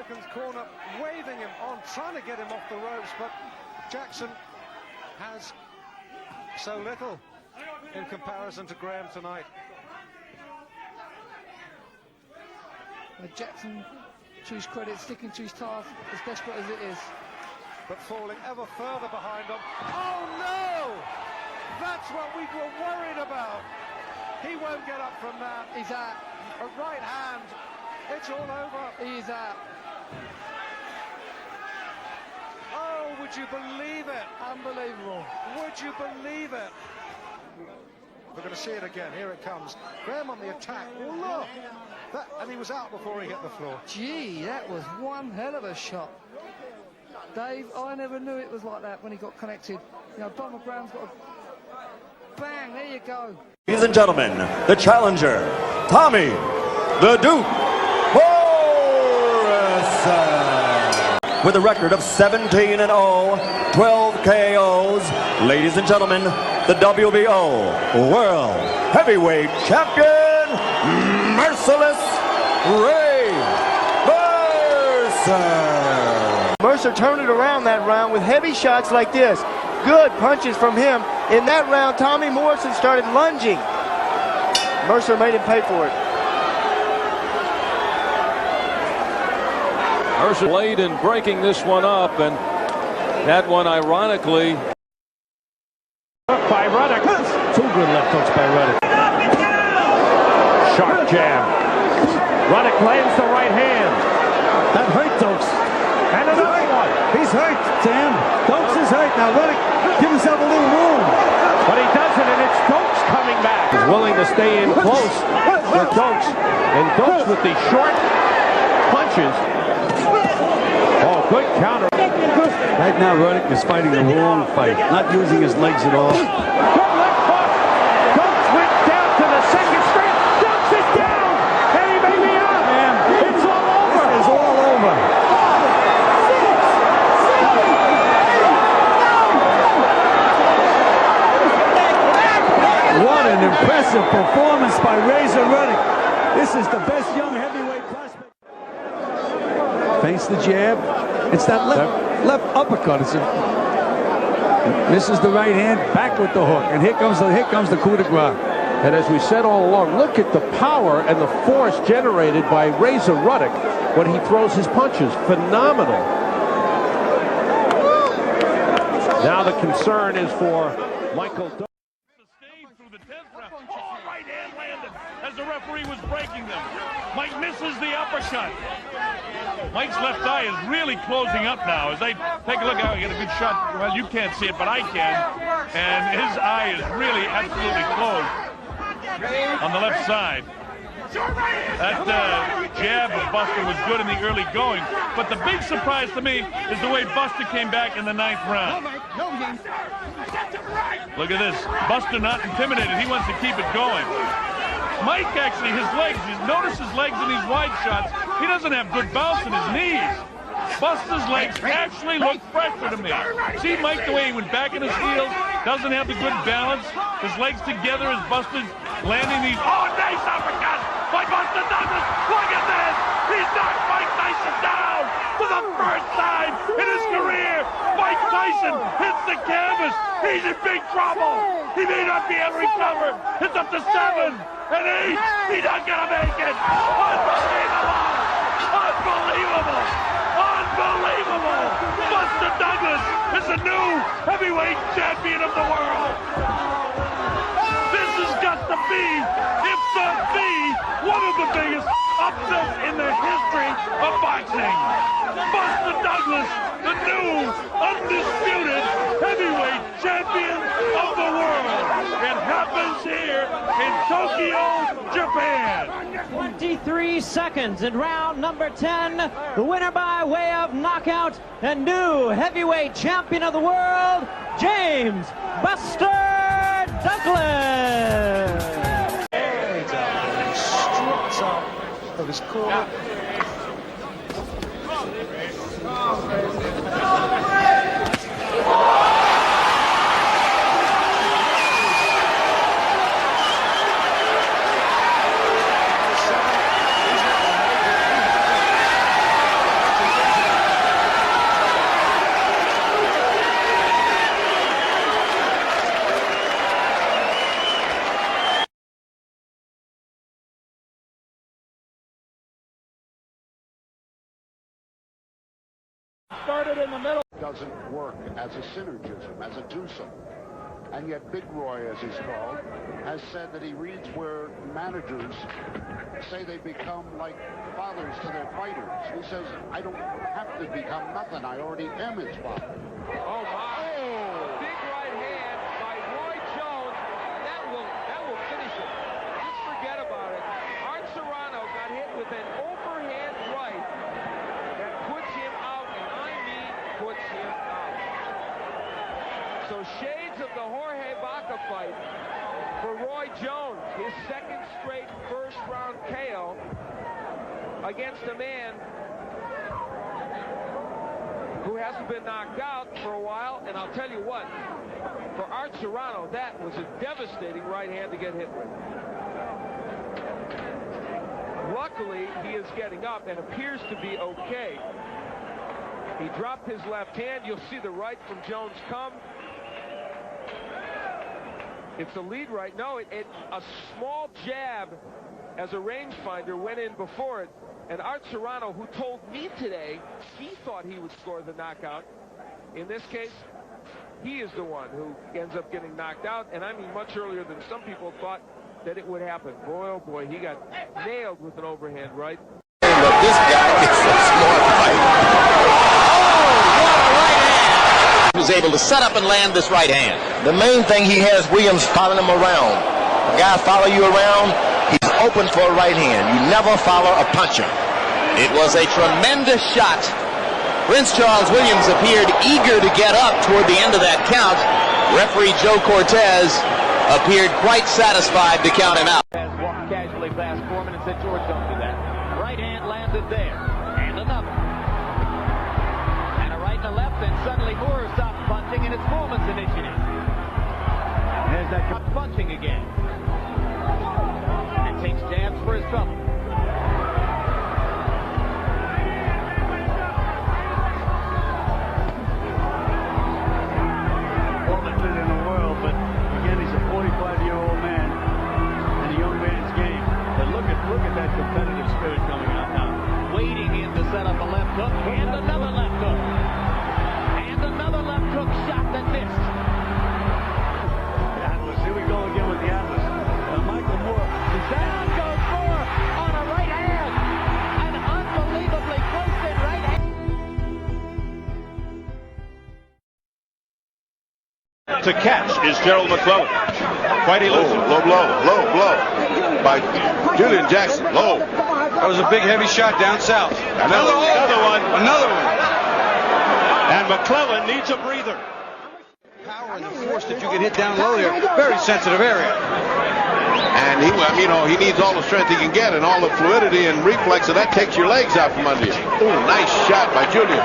American's corner, waving him on, trying to get him off the ropes, but Jackson has so little in comparison to Graham tonight. Jackson, to his credit, sticking to his task, as desperate as it is. But falling ever further behind him. Oh no! That's what we were worried about. He won't get up from that. He's out. A right hand. It's all over. He is out. Oh, would you believe it? Unbelievable. Would you believe it? We're going to see it again. Here it comes. Graham on the attack. Oh, look! And he was out before he hit the floor. Gee, that was one hell of a shot. Dave, I never knew it was like that when he got connected. You know, Donald Graham's got a... Bang, there you go. Ladies and gentlemen, the challenger, Tommy the Duke Morrison. With a record of 17-0, 12 KOs. Ladies and gentlemen, the WBO World Heavyweight Champion, Merciless Ray Mercer. Mercer turned it around that round with heavy shots like this. Good punches from him. In that round, Tommy Morrison started lunging. Mercer made him pay for it. Mercer late in breaking this one up, and that one, ironically, by Ruddock. Two good left hooks by Ruddock. Sharp jab. Ruddock lands the right hand. That hurt Dokes. And another one. He's hurt, Sam. Dokes is hurt. Now Ruddock, give himself a little room. But he doesn't, and it's Dokes coming back. He's willing to stay in close for Dokes. And Dokes with the short punches. Oh, good counter. Right now, Ruddock is fighting the wrong fight, not using his legs at all. Good left hook. Dokes went down to the second straight. Dokes is down, and he may be out. Man, it's all over. It's all over. What an impressive performance by Razor Ruddock. This is the best young heavyweight prospect. Feints the jab. It's that left uppercut. Misses the right hand, back with the hook, and here comes the coup de grace. And as we said all along, look at the power and the force generated by Razor Ruddock when he throws his punches. Phenomenal. Now the concern is for Michael. Through the 10th round. Oh, right hand landed as the referee was breaking them. Mike misses the uppercut. Mike's left eye is really closing up now. As they take a look at it, get a good shot. Well, you can't see it, but I can. And his eye is really absolutely closed on the left side. That jab of Buster was good in the early going, but the big surprise to me is the way Buster came back in the 9th round. Look at this. Buster not intimidated. He wants to keep it going. Mike actually, his legs, you notice his legs in these wide shots, he doesn't have good bounce in his knees. Buster's legs actually look fresher to me. See Mike the way he went back in his heels, doesn't have the good balance. His legs together as Buster's landing these. Oh, nice uppercut by Buster Douglas. Look at this. He's knocked Mike Tyson down for the first time in his career. Mike Tyson hits the canvas. He's in big trouble. He may not be able to recover. It's up to 7 and 8. He's not going to make it. Unbelievable. Unbelievable. Unbelievable. Buster Douglas is the new heavyweight champion of the world. This has got to be, if not the, one of the biggest upsets in the history of boxing. Buster Douglas, the new, undisputed heavyweight champion of the world. It happens here in Tokyo, Japan. 23 seconds in round number 10. The winner by way of knockout and new heavyweight champion of the world, James Buster Douglas. Struts up of his corner. Started in the middle. Doesn't work as a synergism, as a twosome. And yet Big Roy, as he's called, has said that he reads where managers say they become like fathers to their fighters. He says, I don't have to become nothing. I already am his father. Oh, my. Oh. Big right hand by Roy Jones. That will finish it. Just forget about it. Art Serrano got hit with an overhand right that puts him out, and I mean puts him out. So shades of the Jorge Baca fight for Roy Jones, his second straight first-round KO against a man who hasn't been knocked out for a while. And I'll tell you what, for Art Serrano, that was a devastating right hand to get hit with. Luckily, he is getting up and appears to be okay. He dropped his left hand. You'll see the right from Jones come. It's a lead right. No, a small jab as a rangefinder went in before it. And Art Serrano, who told me today he thought he would score the knockout, in this case, he is the one who ends up getting knocked out. And I mean much earlier than some people thought that it would happen. Boy, oh boy, he got nailed with an overhand right. This guy is a smart fighter. Was able to set up and land this right hand. The main thing he has Williams following him around. A guy follow you around, he's open for a right hand. You never follow a puncher. It was a tremendous shot. Prince Charles Williams appeared eager to get up toward the end of that count. Referee Joe Cortez appeared quite satisfied to count him out. Walked casually past Foreman and said, George, don't do that. Right hand landed there. And another. And a right and a left, and suddenly Moore stopped punching, and it's Foreman's initiative. There's that punching again. And takes jabs for his trouble. Foreman's been in the world, but again, he's a 45-year-old man in a young man's game. But look at that competitive spirit coming out now. Waiting in to set up a left hook, and another left hook. And another left hook shot that missed. Atlas, here we go again with the Atlas. Michael Moore. Down goes Moore on a right hand. An unbelievably close in right hand. To catch is Gerald McClellan. Quite elusive. Low blow by Julian Jackson. Low. That was a big heavy shot down south. Another one. And McClellan needs a breather. Power and the force that you can hit down low there. Very sensitive area. And he needs all the strength he can get and all the fluidity and reflex, and that takes your legs out from under you. Ooh, nice shot by Julian.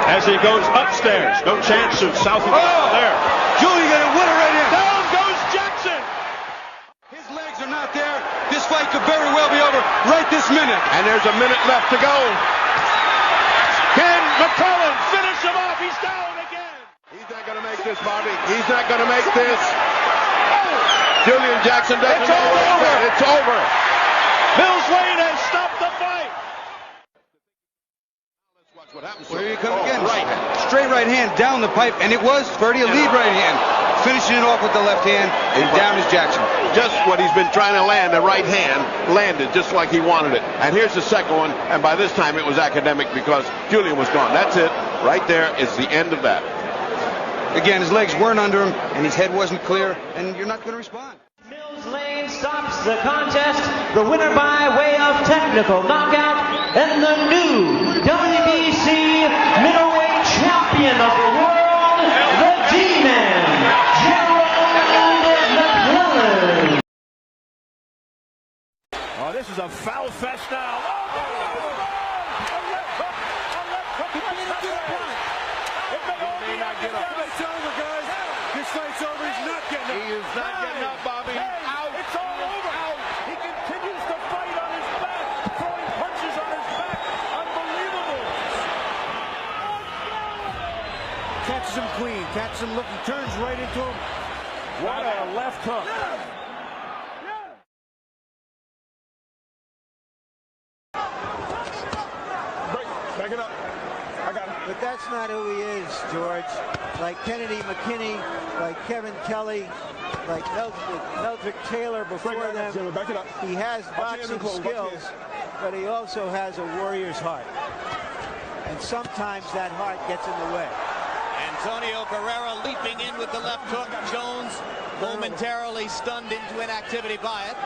As he goes upstairs. No chance of south of there. Julian got a winner right here. Down goes Jackson. His legs are not there. This fight could very well be over right this minute. And there's a minute left to go. Can McClellan finish him off? He's down again. He's not going to make this, Bobby. He's not going to make this. Julian Jackson doesn't know it. It's over. Mills Lane has stopped the fight. Let's watch what happens. Well, here you come again. Right. Straight right hand down the pipe, and it was Ferdy a lead right hand. Finishing it off with the left hand, and down is Jackson. Just what he's been trying to land, the right hand, landed just like he wanted it. And here's the second one, and by this time it was academic because Julian was gone. That's it. Right there is the end of that. Again, his legs weren't under him, and his head wasn't clear, and you're not going to respond. Mills Lane stops the contest. The winner by way of technical knockout, and the new WBC middleweight champion of the world, the D-Man, Gerald McClellan. Oh, this is a foul fest now. It's over, guys. This fight's over. He's not getting up. He is not getting up, Bobby. Out. It's all over. Out. He continues to fight on his back, throwing punches on his back. Unbelievable. Catches him clean. Catches him looking. Turns right into him. What a left hook. Back it up. I got it. that's not who he is, George. Like Kennedy McKinney, like Kevin Kelly, like Meldrick Taylor before them. He has boxing skills, but he also has a warrior's heart. And sometimes that heart gets in the way. Antonio Barrera leaping in with the left hook. Jones momentarily stunned into inactivity by it.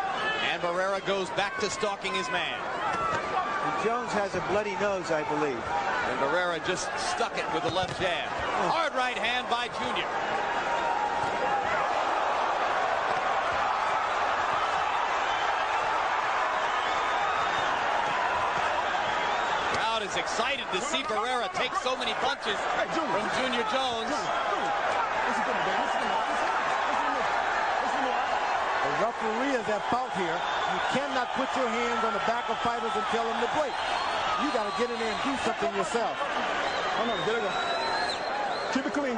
And Barrera goes back to stalking his man. And Jones has a bloody nose, I believe. And Barrera just stuck it with the left jab. Hard right hand by Junior. Crowd is excited to see Barrera take so many punches from Junior Jones. The referee is at fault here. You cannot put your hands on the back of fighters and tell them to break. You got to get in there and do something yourself. Oh no, get it go. Keep it clean.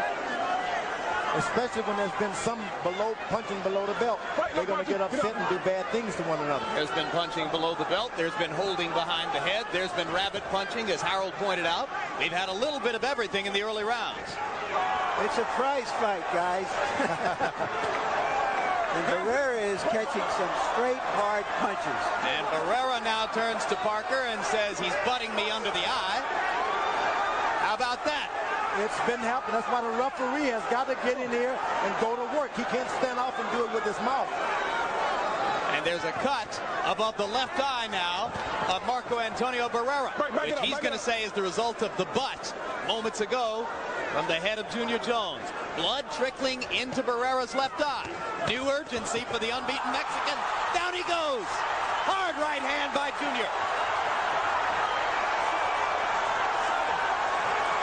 Especially when there's been some punching below the belt. They're going to get upset and do bad things to one another. There's been punching below the belt. There's been holding behind the head. There's been rabbit punching, as Harold pointed out. We've had a little bit of everything in the early rounds. It's a prize fight, guys. And Barrera is catching some straight, hard punches. And Barrera now turns to Parker and says he's butting me under the eye. How about that? It's been happening. That's why the referee has got to get in here and go to work. He can't stand off and do it with his mouth. And there's a cut above the left eye now of Marco Antonio Barrera, which he's going to say is the result of the butt moments ago from the head of Junior Jones. Blood trickling into Barrera's left eye. New urgency for the unbeaten Mexican. Down he goes. Hard right hand by Junior.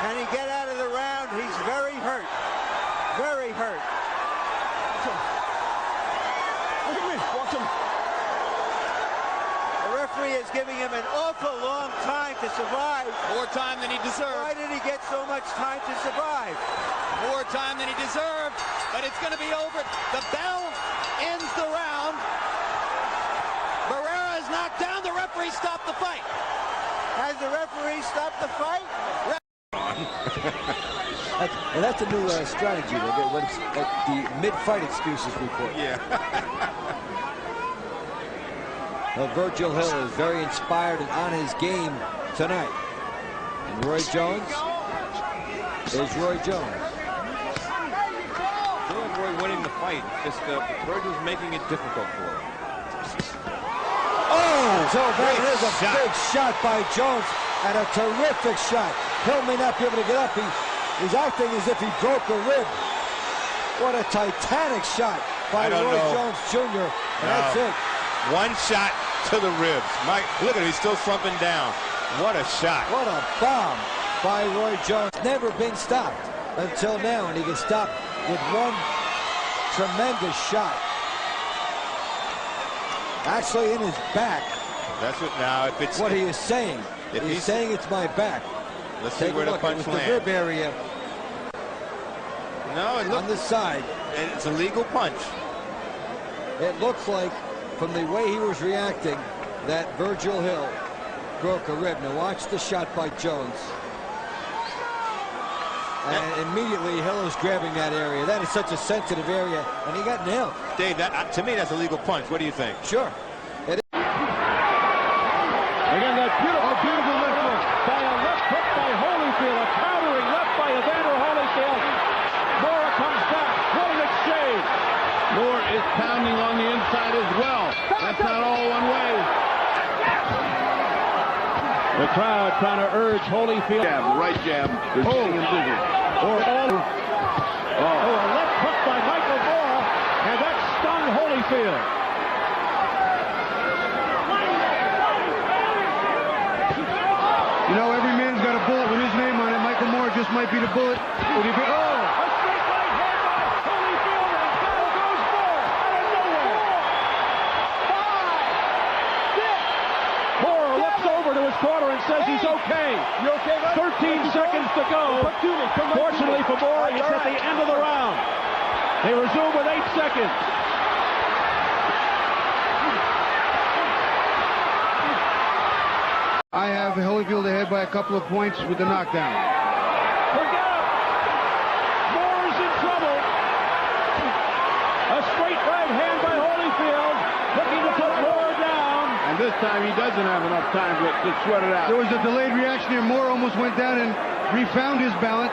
Can he get out of the round? He's very hurt. Very hurt. Look at me. Watch him. The referee is giving him an awful long time to survive. More time than he deserved. Why did he get so much time to survive? More time than he deserved, but it's going to be over. The bell ends the round. Barrera is knocked down. The referee stopped the fight. Has the referee stopped the fight? That's a new strategy. They get what's the mid-fight excuses report. Yeah. Virgil Hill is very inspired and on his game tonight. And Roy Jones is Roy Jones. Roy winning the fight. Just Virgil's making it difficult for him. Oh, so that is a big shot by Jones and a terrific shot. Hill may not be able to get up. He's acting as if he broke a rib. What a titanic shot by Roy Jones Jr. And that's it. One shot to the ribs. Mike, look at him. He's still slumping down. What a shot. What a bomb by Roy Jones. Never been stopped until now, and he gets stopped with one tremendous shot. Actually in his back. That's what now. If it's what he is saying. He's saying it's my back. Let's see where the punch lands. The rib area. No, it looks on the side. And it's a legal punch. It looks like, from the way he was reacting, that Virgil Hill broke a rib. Now watch the shot by Jones. And immediately Hill is grabbing that area. That is such a sensitive area, and he got nailed. Dave, that, to me, that's a legal punch. What do you think? Sure. It is. Again, that beautiful left hook by a left hook by Holyfield. A countering left by Evander Holyfield. Moore comes back. What an exchange. Moore is pounding on the inside as well. That's not all one way. The crowd trying to urge Holyfield. Jab, right jab. They're seeing him busy. A left hook by Michael Moore, and that stunned Holyfield. You know, every man's got a bullet with his name on it. Michael Moore just might be the bullet. Would he be? A straight right hand by Holyfield, and down goes Moore out of nowhere. 5, 6. Moore looks over to his corner and says he's okay. You okay, man? 13 seconds to go. Fortunately for Moore, it's at the end of the round. They resume with 8 seconds. I have Holyfield ahead by a couple of points with the knockdown. This time he doesn't have enough time to sweat it out. There was a delayed reaction here. Moore almost went down and refound his balance.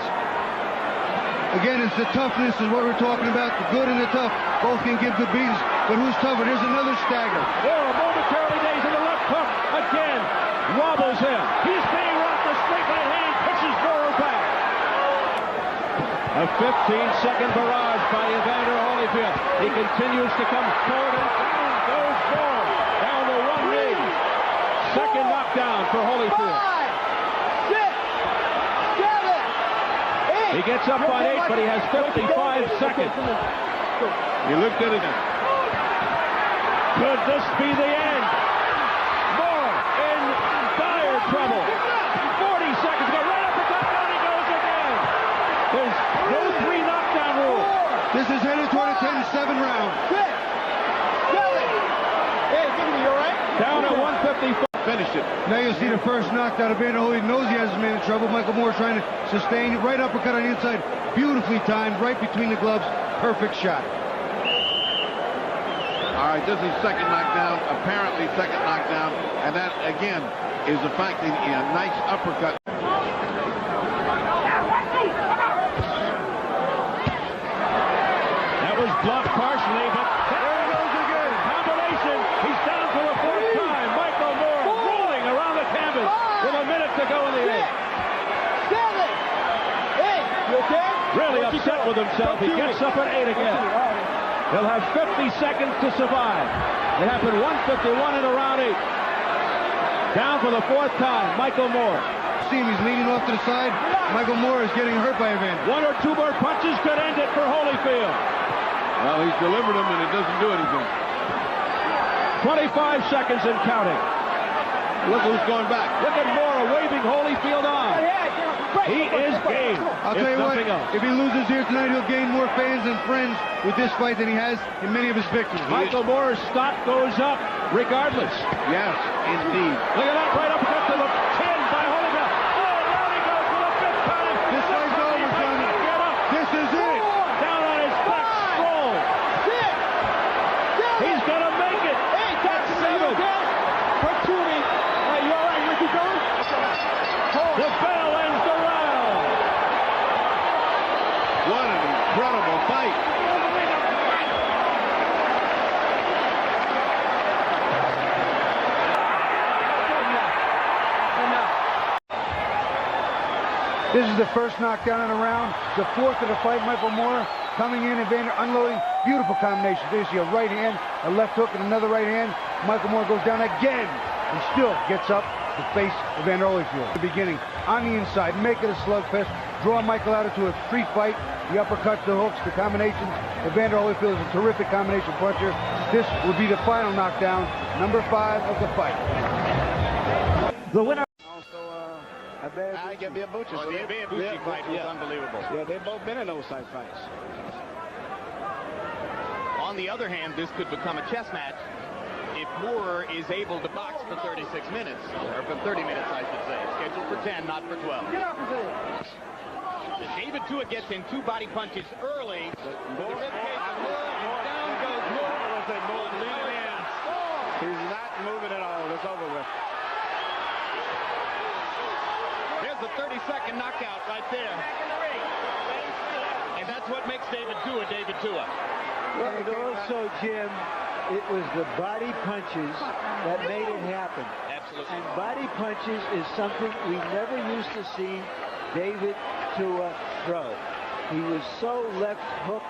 Again, it's the toughness is what we're talking about. The good and the tough both can give good beatings, but who's tougher? Here's another stagger. Moore momentarily days in the left hook. Again, wobbles him. He's being rocked. The straight right hand pushes Moore back. A 15-second barrage by Evander Holyfield. He continues to come forward and down goes Moore. Down to 1 knee. Second knockdown for Holyfield. 5, 6, 7, 8. He gets up on 8, but he has 55 seconds. He looked at it. Could this be the end? Moore in dire trouble. 40 seconds ago, right up the top, down he goes again. There's no 3 knockdown rule. This is headed toward a 10-7 round. 6, 7. Hey, you all right? Down at 155. Finish it. Now you'll see the first knockdown. Evander Holyfield knows he has his man in trouble. Michael Moore trying to sustain. Right uppercut on the inside. Beautifully timed. Right between the gloves. Perfect shot. All right, this is second knockdown. Apparently second knockdown. And that, again, is the fact that a nice uppercut. That was blocked partially, but there he goes again. Combination. He's down for the 4th time. Michael Moore rolling around the canvas with a minute to go in the 8th. 7, 8. You okay? Really upset with himself. He gets up at 8 again. He'll have 50 seconds to survive. It happened 151 in a round 8. Down for the 4th time, Michael Moore. See him, he's leaning off to the side. Michael Moore is getting hurt by Evander. 1 or 2 more punches could end it for Holyfield. Well, he's delivered them, and it doesn't do anything. 25 seconds and counting. Look who's going back. Look at Moore waving Holyfield on. He is game. I'll tell you what, if he loses here tonight, he'll gain more fans and friends with this fight than he has in many of his victories. Michael Moore's stock goes up regardless. Yes, indeed. Look at that, right up to the chin by Holyfield. Oh, down he goes for the 5th time. This fight's over, Johnny. This is it. Down on his back, Stroll. 6, 7. He's going to make it. Hey, that's seven. Cartoony. Hey, you all right, Ricky Jones? The bell ends the round. What an incredible fight. This is the first knockdown in a round, the 4th of the fight. Michael Moore coming in, Evander unloading. Beautiful combination. There's a right hand, a left hook, and another right hand. Michael Moore goes down again and still gets up to face Evander Holyfield. At the beginning, on the inside, make it a slugfest, draw Michael out into a street fight. The uppercuts, the hooks, the combinations. Evander Holyfield is a terrific combination puncher. This will be the final knockdown, number 5 of the fight. The winner. I get the Abuchi. So the Abuchi fight was unbelievable. Yeah, they've both been in those type fights. On the other hand, this could become a chess match if Moore is able to box for 36 minutes, or for 30 minutes, I should say. Scheduled for 10, not for 12. David Tua gets in 2 body punches early. The rib cage of Moore, and down goes Moore. He's not moving at all. It's over with. There's a 30-second knockout right there. And that's what makes David Tua David Tua. Well, and also, Jim, it was the body punches that made it happen. Absolutely. And body punches is something we never used to see David Tua throw. He was so left hook